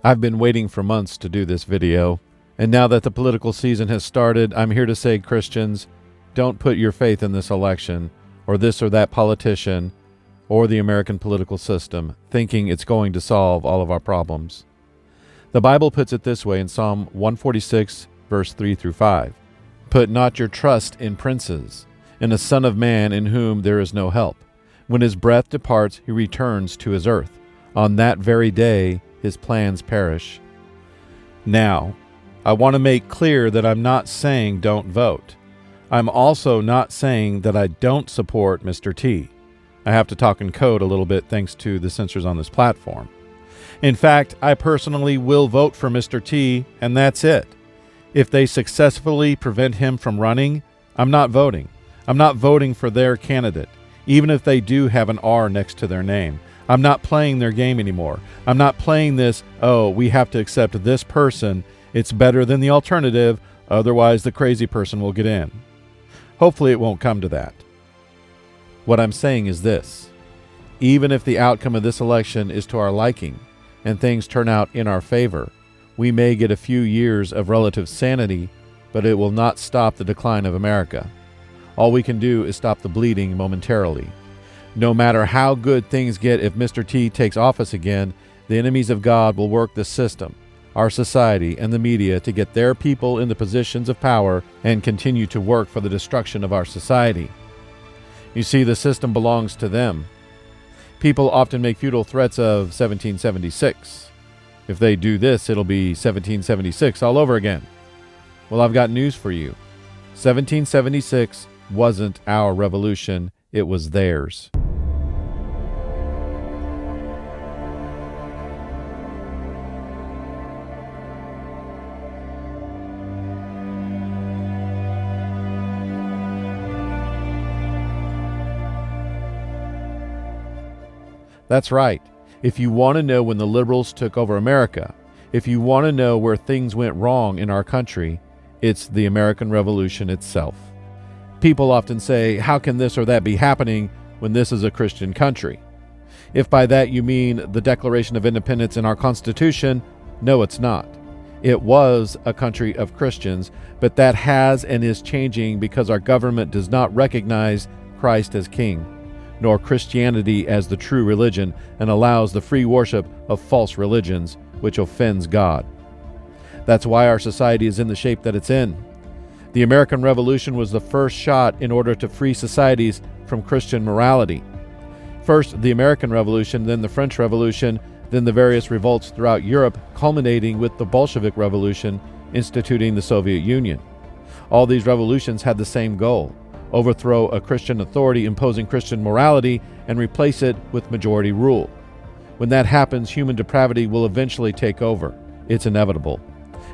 I've been waiting for months to do this video, and now that the political season has started, I'm here to say, Christians, don't put your faith in this election, or this or that politician, or the American political system, thinking it's going to solve all of our problems. The Bible puts it this way in Psalm 146, verse 3 through 5. Put not your trust in princes, in a son of man in whom there is no help. When his breath departs, he returns to his earth. On that very day, his plans perish. Now, I want to make clear that I'm not saying don't vote. I'm also not saying that I don't support Mr. T. I have to talk in code a little bit thanks to the censors on this platform. In fact, I personally will vote for Mr. T, and that's it. If they successfully prevent him from running, I'm not voting. I'm not voting for their candidate, even if they do have an R next to their name. I'm not playing their game anymore. I'm not playing this, oh, we have to accept this person. It's better than the alternative, otherwise the crazy person will get in. Hopefully it won't come to that. What I'm saying is this. Even if the outcome of this election is to our liking and things turn out in our favor, we may get a few years of relative sanity, but it will not stop the decline of America. All we can do is stop the bleeding momentarily. No matter how good things get if Mr. T takes office again, the enemies of God will work the system, our society, and the media to get their people in the positions of power and continue to work for the destruction of our society. You see, the system belongs to them. People often make futile threats of 1776. If they do this, it'll be 1776 all over again. Well, I've got news for you. 1776 wasn't our revolution, it was theirs. That's right. If you want to know when the liberals took over America, if you want to know where things went wrong in our country, it's the American Revolution itself. People often say, how can this or that be happening when this is a Christian country? If by that you mean the Declaration of Independence in our Constitution, no, it's not. It was a country of Christians, but that has and is changing because our government does not recognize Christ as King, nor Christianity as the true religion, and allows the free worship of false religions, which offends God. That's why our society is in the shape that it's in. The American Revolution was the first shot in order to free societies from Christian morality. First the American Revolution, then the French Revolution, then the various revolts throughout Europe, culminating with the Bolshevik Revolution, instituting the Soviet Union. All these revolutions had the same goal: overthrow a Christian authority imposing Christian morality and replace it with majority rule. When that happens, human depravity will eventually take over. It's inevitable.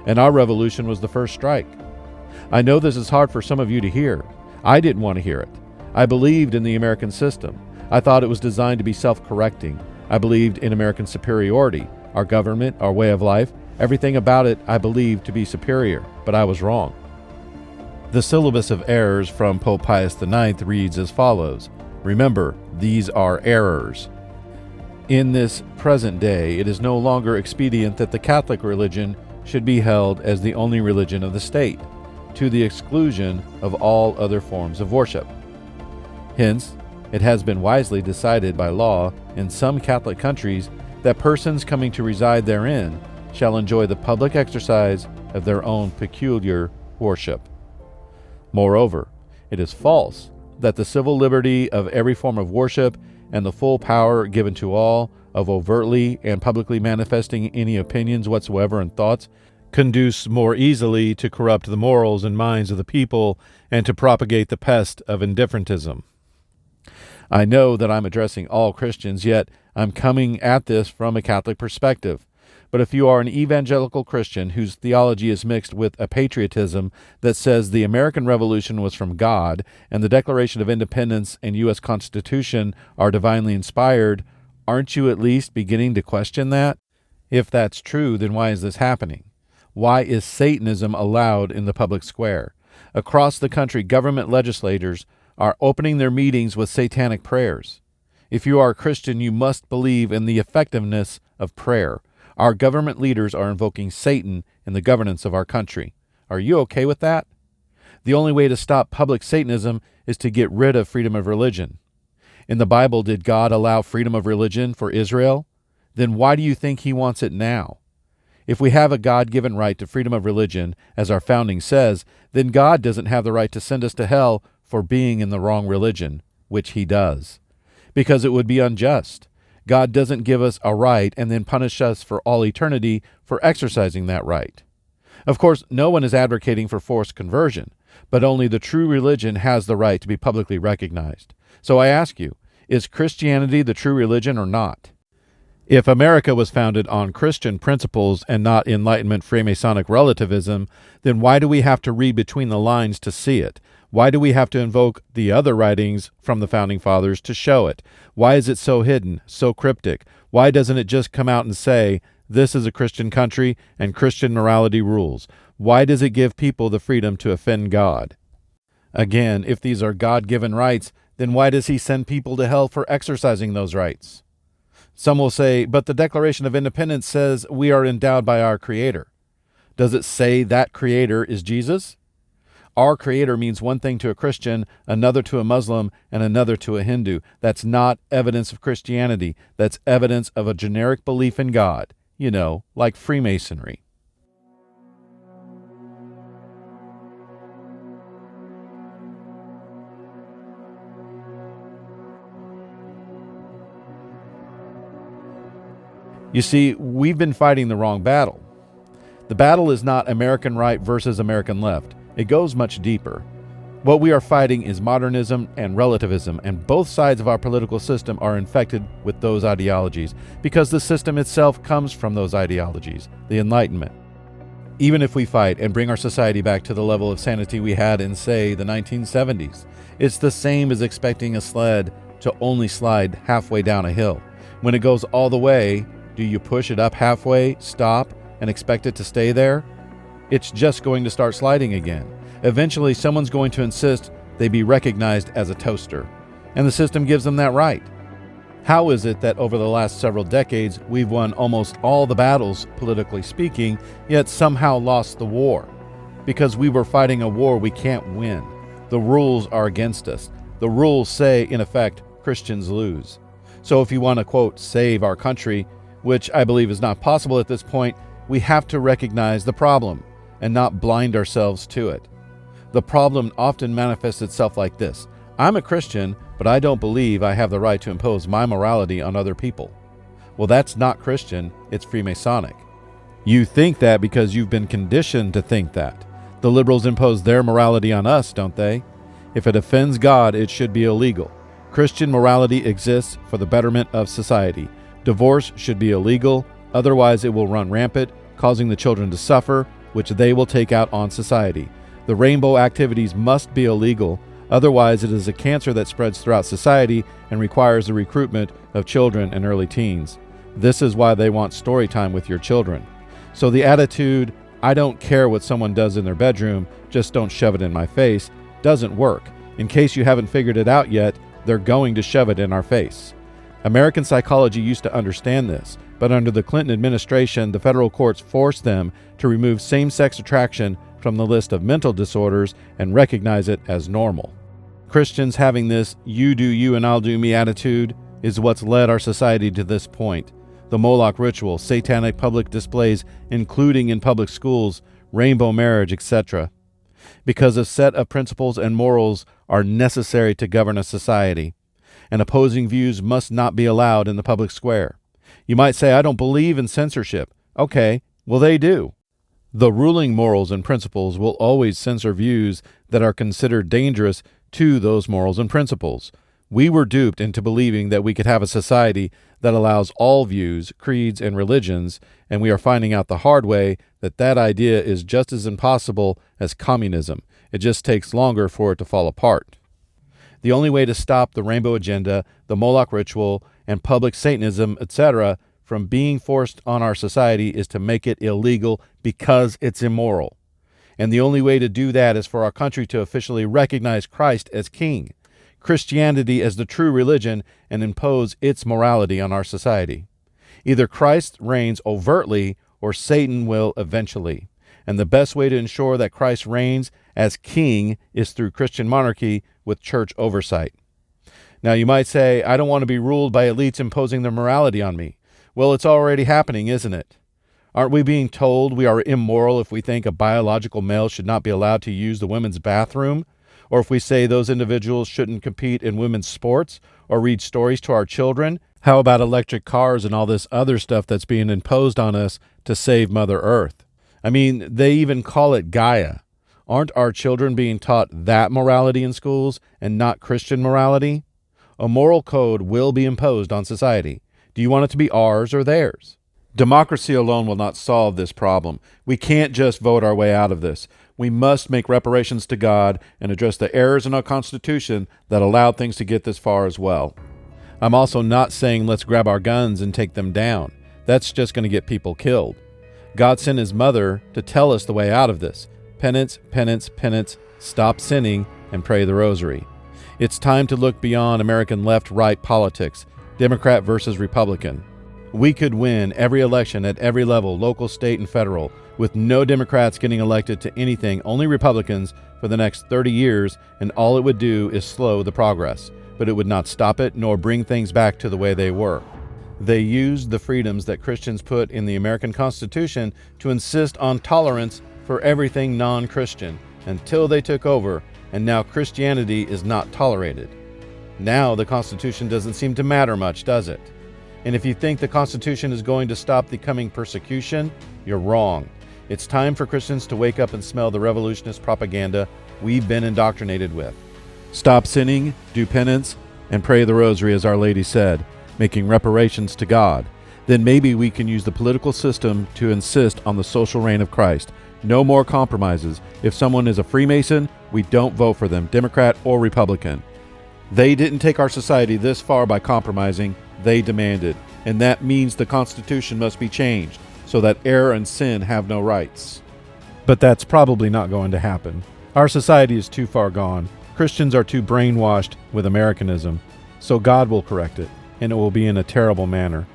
And our revolution was the first strike. I know this is hard for some of you to hear. I didn't want to hear it. I believed in the American system. I thought it was designed to be self-correcting. I believed in American superiority. Our government, our way of life, everything about it I believed to be superior, but I was wrong. The syllabus of errors from Pope Pius IX reads as follows. Remember, these are errors. In this present day, it is no longer expedient that the Catholic religion should be held as the only religion of the state, to the exclusion of all other forms of worship. Hence, it has been wisely decided by law in some Catholic countries that persons coming to reside therein shall enjoy the public exercise of their own peculiar worship. Moreover, it is false that the civil liberty of every form of worship and the full power given to all of overtly and publicly manifesting any opinions whatsoever and thoughts conduce more easily to corrupt the morals and minds of the people and to propagate the pest of indifferentism. I know that I'm addressing all Christians, yet I'm coming at this from a Catholic perspective. But if you are an evangelical Christian whose theology is mixed with a patriotism that says the American Revolution was from God and the Declaration of Independence and U.S. Constitution are divinely inspired, aren't you at least beginning to question that? If that's true, then why is this happening? Why is Satanism allowed in the public square? Across the country, government legislators are opening their meetings with satanic prayers. If you are a Christian, you must believe in the effectiveness of prayer. Our government leaders are invoking Satan in the governance of our country. Are you okay with that? The only way to stop public Satanism is to get rid of freedom of religion. In the Bible, did God allow freedom of religion for Israel? Then why do you think he wants it now? If we have a God-given right to freedom of religion, as our founding says, then God doesn't have the right to send us to hell for being in the wrong religion, which he does. Because it would be unjust. God doesn't give us a right and then punish us for all eternity for exercising that right. Of course, no one is advocating for forced conversion, but only the true religion has the right to be publicly recognized. So I ask you, is Christianity the true religion or not? If America was founded on Christian principles and not Enlightenment Freemasonic relativism, then why do we have to read between the lines to see it? Why do we have to invoke the other writings from the Founding Fathers to show it? Why is it so hidden, so cryptic? Why doesn't it just come out and say, this is a Christian country and Christian morality rules? Why does it give people the freedom to offend God? Again, if these are God-given rights, then why does he send people to hell for exercising those rights? Some will say, but the Declaration of Independence says we are endowed by our Creator. Does it say that Creator is Jesus? Our Creator means one thing to a Christian, another to a Muslim, and another to a Hindu. That's not evidence of Christianity. That's evidence of a generic belief in God. You know, like Freemasonry. You see, we've been fighting the wrong battle. The battle is not American right versus American left. It goes much deeper. What we are fighting is modernism and relativism, and both sides of our political system are infected with those ideologies because the system itself comes from those ideologies, the Enlightenment. Even if we fight and bring our society back to the level of sanity we had in, say, the 1970s, it's the same as expecting a sled to only slide halfway down a hill. When it goes all the way, do you push it up halfway, stop, and expect it to stay there? It's just going to start sliding again. Eventually, someone's going to insist they be recognized as a toaster, and the system gives them that right. How is it that over the last several decades, we've won almost all the battles, politically speaking, yet somehow lost the war? Because we were fighting a war we can't win. The rules are against us. The rules say, in effect, Christians lose. So if you want to, quote, save our country, which I believe is not possible at this point, we have to recognize the problem and not blind ourselves to it. The problem often manifests itself like this. I'm a Christian, but I don't believe I have the right to impose my morality on other people. Well, that's not Christian, it's Freemasonic. You think that because you've been conditioned to think that. The liberals impose their morality on us, don't they? If it offends God, it should be illegal. Christian morality exists for the betterment of society. Divorce should be illegal, otherwise it will run rampant, causing the children to suffer, which they will take out on society. The rainbow activities must be illegal, otherwise it is a cancer that spreads throughout society and requires the recruitment of children and early teens. This is why they want story time with your children. So the attitude, I don't care what someone does in their bedroom, just don't shove it in my face, doesn't work. In case you haven't figured it out yet, they're going to shove it in our face. American psychology used to understand this, but under the Clinton administration, the federal courts forced them to remove same-sex attraction from the list of mental disorders and recognize it as normal. Christians having this you do you and I'll do me attitude is what's led our society to this point. The Moloch ritual, satanic public displays, including in public schools, rainbow marriage, etc. Because a set of principles and morals are necessary to govern a society, and opposing views must not be allowed in the public square. You might say, I don't believe in censorship. Okay, well they do. The ruling morals and principles will always censor views that are considered dangerous to those morals and principles. We were duped into believing that we could have a society that allows all views, creeds, and religions, and we are finding out the hard way that that idea is just as impossible as communism. It just takes longer for it to fall apart. The only way to stop the rainbow agenda, the Moloch ritual, and public Satanism, etc., from being forced on our society is to make it illegal because it's immoral. And the only way to do that is for our country to officially recognize Christ as king, Christianity as the true religion, and impose its morality on our society. Either Christ reigns overtly or Satan will eventually. And the best way to ensure that Christ reigns as king is through Christian monarchy with church oversight. Now you might say, I don't want to be ruled by elites imposing their morality on me. Well, it's already happening, isn't it? Aren't we being told we are immoral if we think a biological male should not be allowed to use the women's bathroom? Or if we say those individuals shouldn't compete in women's sports or read stories to our children? How about electric cars and all this other stuff that's being imposed on us to save Mother Earth? I mean, they even call it Gaia. Aren't our children being taught that morality in schools and not Christian morality? A moral code will be imposed on society. Do you want it to be ours or theirs? Democracy alone will not solve this problem. We can't just vote our way out of this. We must make reparations to God and address the errors in our Constitution that allowed things to get this far as well. I'm also not saying let's grab our guns and take them down. That's just going to get people killed. God sent his mother to tell us the way out of this. Penance, penance, penance, stop sinning, and pray the rosary. It's time to look beyond American left-right politics, Democrat versus Republican. We could win every election at every level, local, state, and federal, with no Democrats getting elected to anything, only Republicans for the next 30 years, and all it would do is slow the progress, but it would not stop it nor bring things back to the way they were. They used the freedoms that Christians put in the American Constitution to insist on tolerance for everything non-Christian until they took over, and now Christianity is not tolerated. Now the Constitution doesn't seem to matter much, does it? And if you think the Constitution is going to stop the coming persecution, you're wrong. It's time for Christians to wake up and smell the revolutionist propaganda we've been indoctrinated with. Stop sinning, do penance, and pray the rosary, as Our Lady said, making reparations to God. Then maybe we can use the political system to insist on the social reign of Christ. No more compromises. If someone is a Freemason, we don't vote for them, Democrat or Republican. They didn't take our society this far by compromising. They demanded. And that means the Constitution must be changed so that error and sin have no rights. But that's probably not going to happen. Our society is too far gone. Christians are too brainwashed with Americanism. So God will correct it, and it will be in a terrible manner.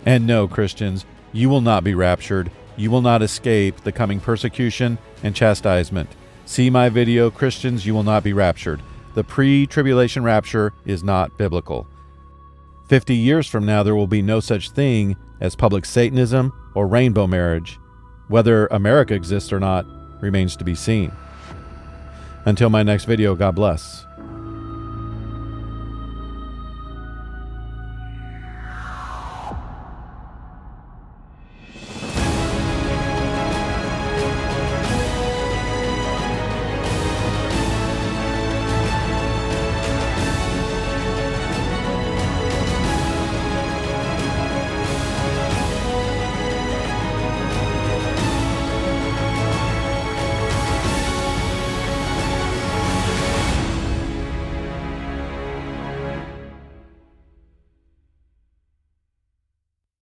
And no, Christians, you will not be raptured. You will not escape the coming persecution and chastisement. See my video, Christians, you will not be raptured. The pre-tribulation rapture is not biblical. 50 years from now, there will be no such thing as public Satanism or rainbow marriage. Whether America exists or not remains to be seen. Until my next video, God bless.